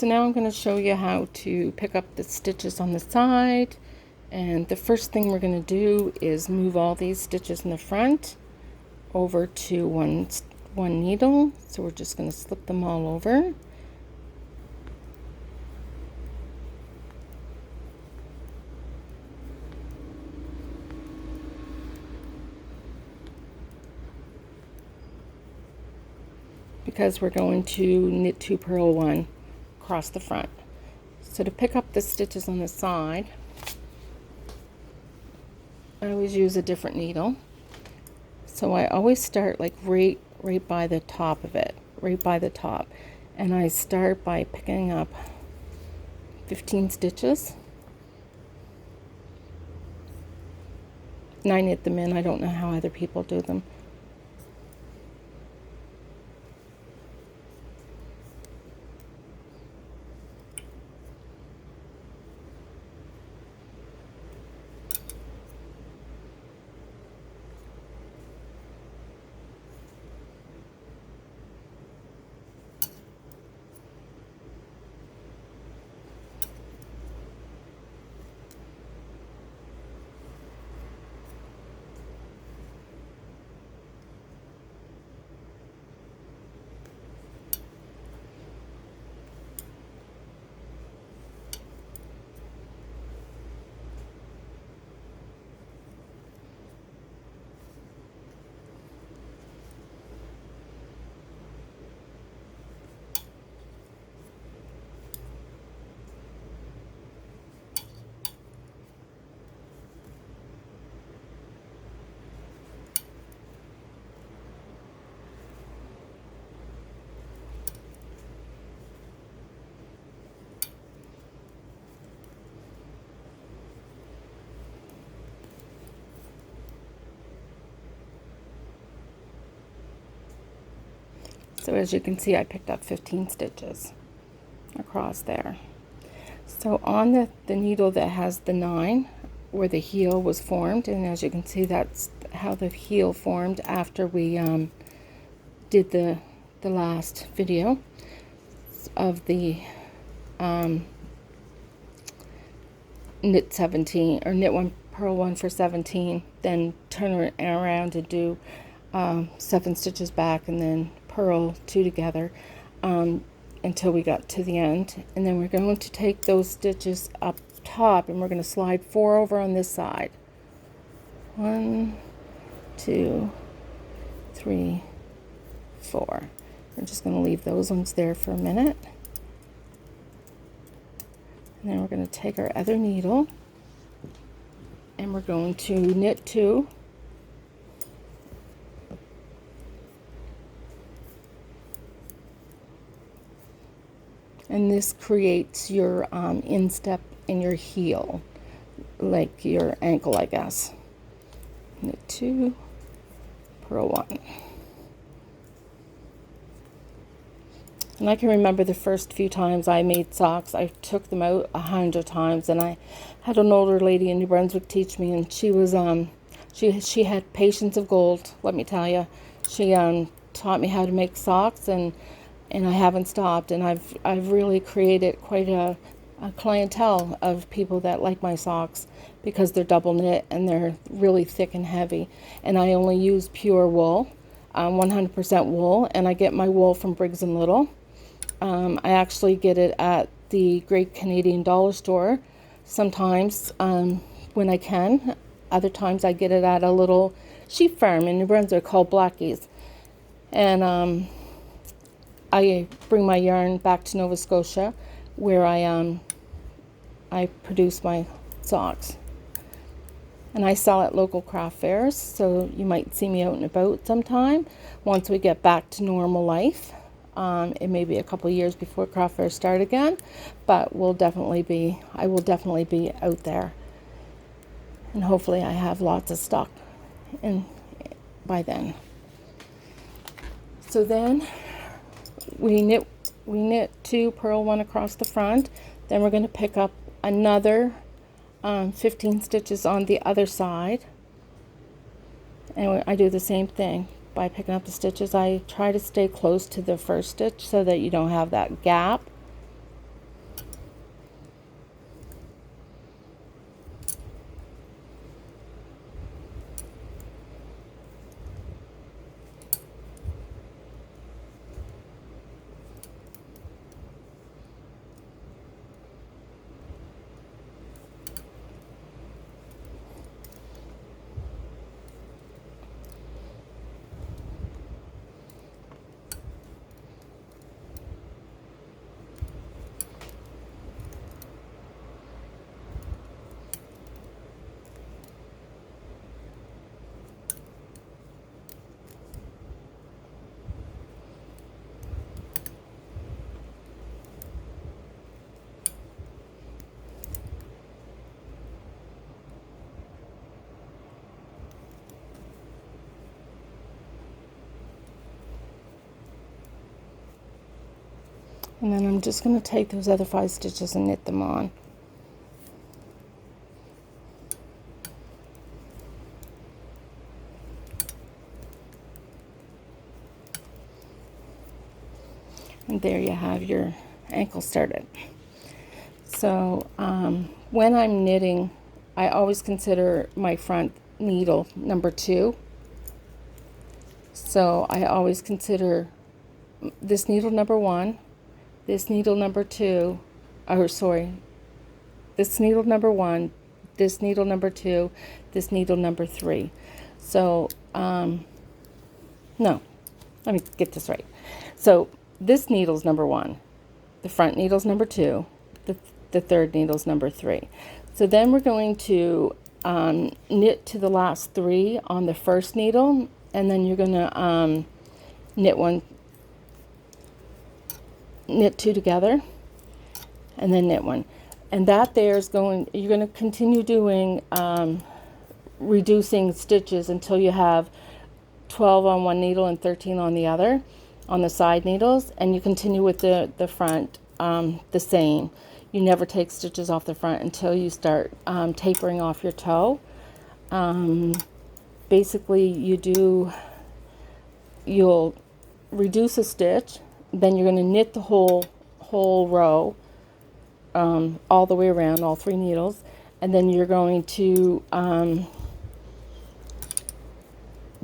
So now I'm going to show you how to pick up the stitches on the side, and the first thing we're going to do is move all these stitches in the front over to one needle. So we're just going to slip them all over. Because we're going to knit 2, purl 1 across the front. So to pick up the stitches on the side, I always use a different needle. So I always start like right by the top of it, right by the top. And I start by picking up 15 stitches. And I knit them in. I don't know how other people do them. So as you can see, I picked up 15 stitches across there. So on the needle that has the 9, where the heel was formed, and as you can see, that's how the heel formed after we did the last video of the knit 17, or knit 1, purl 1 for 17, then turn it around and do 7 stitches back, and then purl 2 together until we got to the end. And then we're going to take those stitches up top and we're going to slide 4 over on this side. 1, 2, 3, 4. We're just going to leave those ones there for a minute. And then we're going to take our other needle and we're going to knit 2. And this creates your instep in your heel, like your ankle, I guess. Knit 2, purl 1. And I can remember the first few times I made socks, I took them out 100 times, and I had an older lady in New Brunswick teach me, and she was she had patience of gold, let me tell you. She taught me how to make socks, and I haven't stopped, and I've really created quite a clientele of people that like my socks because they're double knit and they're really thick and heavy. And I only use pure wool, 100% wool, and I get my wool from Briggs & Little. I actually get it at the Great Canadian Dollar Store sometimes when I can. Other times I get it at a little sheep farm in New Brunswick called Blackie's. And I bring my yarn back to Nova Scotia, where I produce my socks. And I sell at local craft fairs, so you might see me out and about sometime once we get back to normal life. It may be a couple of years before craft fairs start again, but I will definitely be out there. And hopefully I have lots of stock by then. So then we knit 2, purl 1 across the front. Then we're going to pick up another 15 stitches on the other side, and I do the same thing by picking up the stitches. I try to stay close to the first stitch so that you don't have that gap. And then I'm just going to take those other 5 stitches and knit them on. And there you have your ankle started. So when I'm knitting, I always consider my front needle number 2. So I always consider this needle number 1, this needle number 2, or sorry, this needle number 1, this needle number 2, this needle number 3. So, no, let me get this right. So this needle's number 1, the front needle's number 2, the third needle's number 3. So then we're going to knit to the last 3 on the first needle, and then you're going to knit 2 together, and then knit 1. And that there is going, you're going to continue doing reducing stitches until you have 12 on one needle and 13 on the other, on the side needles, and you continue with the front the same. You never take stitches off the front until you start tapering off your toe. Basically, you'll reduce a stitch, then you're going to knit the whole row all the way around, all 3 needles, and then you're going to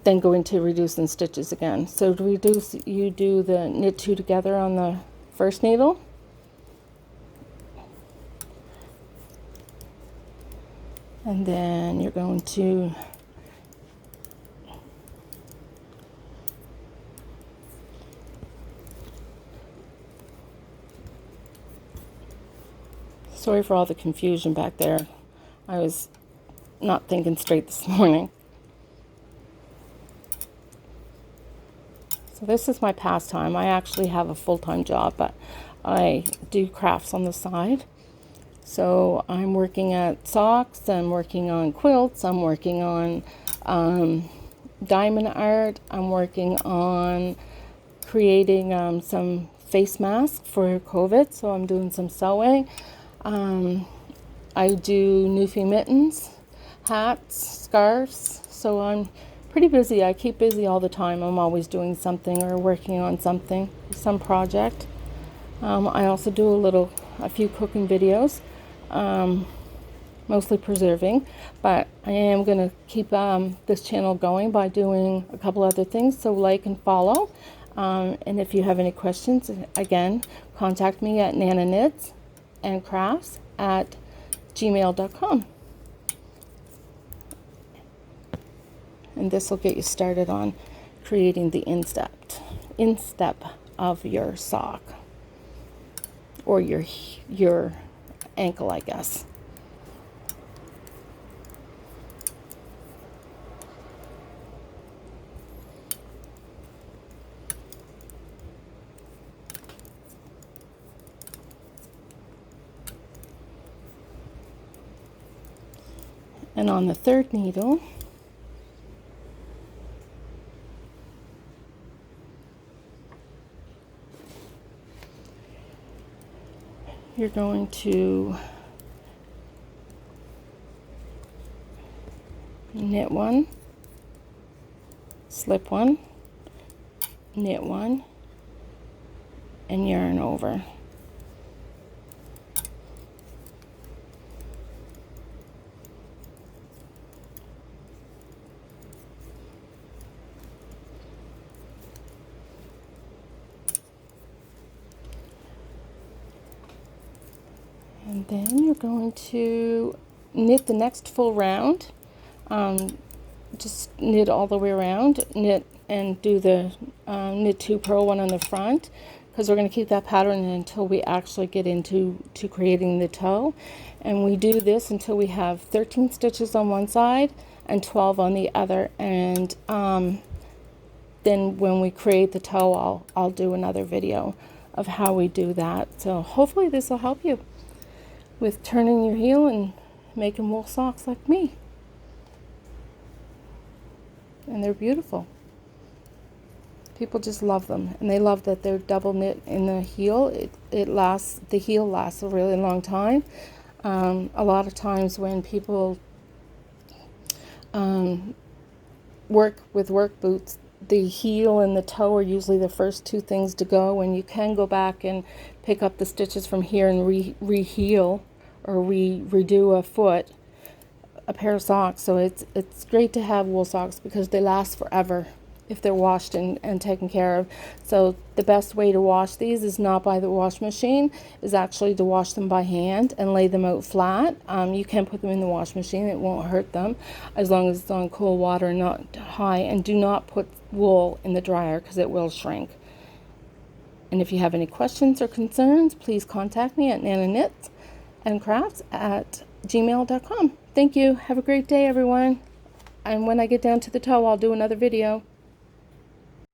then go into reducing stitches again. So to reduce, you do the knit 2 together on the first needle, and then you're going to sorry for all the confusion back there. I was not thinking straight this morning. So this is my pastime. I actually have a full-time job, but I do crafts on the side. So I'm working at socks, I'm working on quilts, I'm working on diamond art, I'm working on creating some face masks for COVID, so I'm doing some sewing. I do Newfie mittens, hats, scarves, so I'm pretty busy. I keep busy all the time. I'm always doing something or working on something, some project. I also do a few cooking videos, mostly preserving, but I am going to keep this channel going by doing a couple other things, so like and follow. And if you have any questions, again, contact me at nanaknitsandcrafts@gmail.com. And this will get you started on creating the instep of your sock, or your ankle, I guess. And on the third needle, you're going to knit 1, slip 1, knit 1, and yarn over. And then you're going to knit the next full round. Just knit all the way around, knit and do the knit 2, purl 1 on the front, because we're going to keep that pattern until we actually get into creating the toe. And we do this until we have 13 stitches on one side and 12 on the other. And then when we create the toe, I'll do another video of how we do that. So hopefully this will help you with turning your heel and making wool socks like me. And they're beautiful. People just love them, and they love that they're double knit in the heel. It lasts, the heel lasts a really long time. A lot of times when people work with work boots, the heel and the toe are usually the first two things to go, and you can go back and pick up the stitches from here and re-heel or redo a pair of socks. So it's great to have wool socks because they last forever if they're washed and taken care of. So the best way to wash these is not by the wash machine, is actually to wash them by hand and lay them out flat. You can put them in the wash machine, it won't hurt them as long as it's on cold water and not high. And do not put wool in the dryer because it will shrink. And if you have any questions or concerns, please contact me at nanaknitsandcrafts@gmail.com. Thank you. Have a great day, everyone. And when I get down to the toe, I'll do another video.